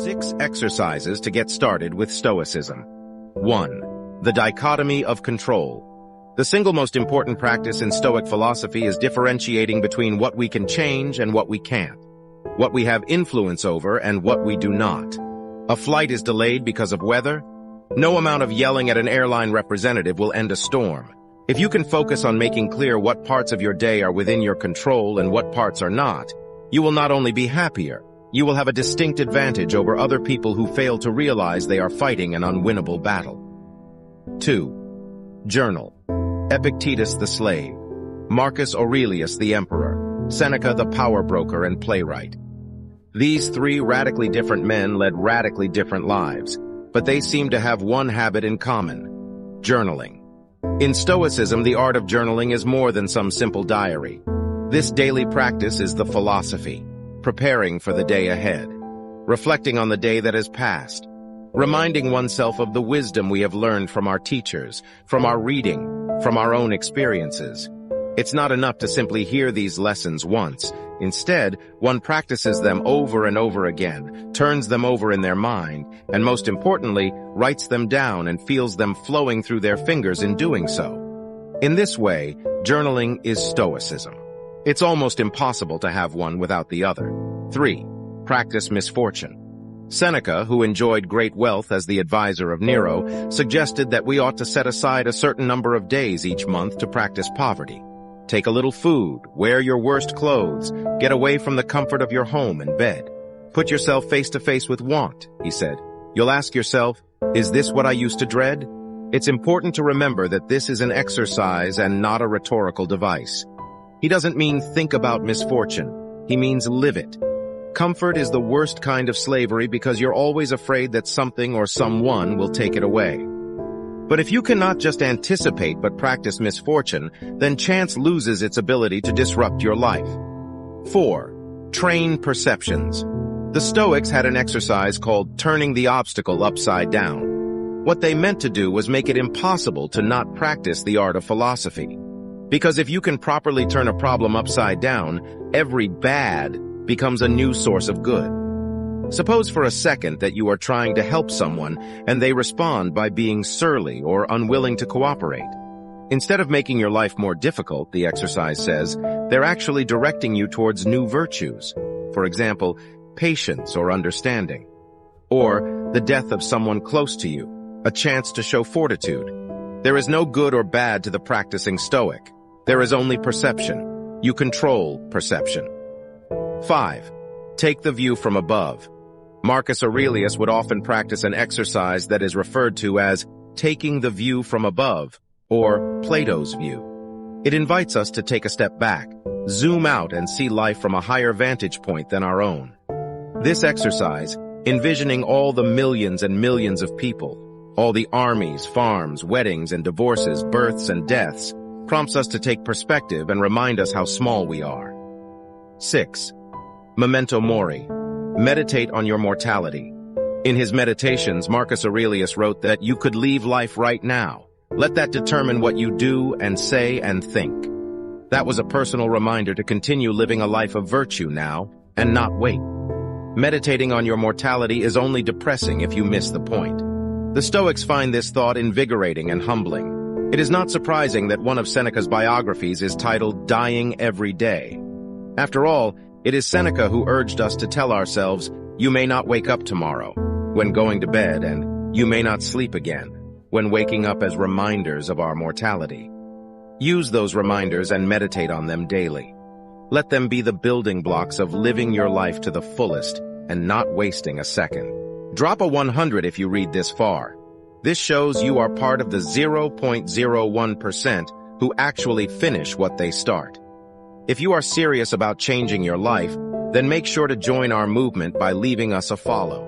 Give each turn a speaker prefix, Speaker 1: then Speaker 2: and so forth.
Speaker 1: 6 exercises to get started with Stoicism. 1. The dichotomy of control. The single most important practice in Stoic philosophy is differentiating between what we can change and what we can't, what we have influence over and what we do not. A flight is delayed because of weather. No amount of yelling at an airline representative will end a storm. If you can focus on making clear what parts of your day are within your control and what parts are not, you will not only be happier, you will have a distinct advantage over other people who fail to realize they are fighting an unwinnable battle. 2. Journal. Epictetus the slave, Marcus Aurelius the emperor, Seneca the power broker and playwright. These 3 radically different men led radically different lives, but they seem to have one habit in common: journaling. In Stoicism, the art of journaling is more than some simple diary. This daily practice is the philosophy, preparing for the day ahead, reflecting on the day that has passed, reminding oneself of the wisdom we have learned from our teachers, from our reading, from our own experiences. It's not enough to simply hear these lessons once. Instead, one practices them over and over again, turns them over in their mind, and most importantly, writes them down and feels them flowing through their fingers in doing so. In this way, journaling is Stoicism. It's almost impossible to have one without the other. 3. Practice misfortune. Seneca, who enjoyed great wealth as the advisor of Nero, suggested that we ought to set aside a certain number of days each month to practice poverty. Take a little food, wear your worst clothes, get away from the comfort of your home and bed. Put yourself face to face with want, he said. You'll ask yourself, is this what I used to dread? It's important to remember that this is an exercise and not a rhetorical device. He doesn't mean think about misfortune. He means live it. Comfort is the worst kind of slavery because you're always afraid that something or someone will take it away. But if you cannot just anticipate but practice misfortune, then chance loses its ability to disrupt your life. 4. Train perceptions. The Stoics had an exercise called turning the obstacle upside down. What they meant to do was make it impossible to not practice the art of philosophy. Because if you can properly turn a problem upside down, every bad becomes a new source of good. Suppose for a second that you are trying to help someone and they respond by being surly or unwilling to cooperate. Instead of making your life more difficult, the exercise says, they're actually directing you towards new virtues. For example, patience or understanding. Or the death of someone close to you, a chance to show fortitude. There is no good or bad to the practicing Stoic. There is only perception. You control perception. 5. Take the view from above. Marcus Aurelius would often practice an exercise that is referred to as taking the view from above, or Plato's view. It invites us to take a step back, zoom out and see life from a higher vantage point than our own. This exercise, envisioning all the millions and millions of people, all the armies, farms, weddings and divorces, births and deaths, prompts us to take perspective and remind us how small we are. 6. Memento mori. Meditate on your mortality. In his Meditations, Marcus Aurelius wrote that you could leave life right now. Let that determine what you do and say and think. That was a personal reminder to continue living a life of virtue now and not wait. Meditating on your mortality is only depressing if you miss the point. The Stoics find this thought invigorating and humbling. It is not surprising that one of Seneca's biographies is titled Dying Every Day. After all, it is Seneca who urged us to tell ourselves, you may not wake up tomorrow, when going to bed, and you may not sleep again, when waking up as reminders of our mortality. Use those reminders and meditate on them daily. Let them be the building blocks of living your life to the fullest and not wasting a second. Drop a 100 if you read this far. This shows you are part of the 0.01% who actually finish what they start. If you are serious about changing your life, then make sure to join our movement by leaving us a follow.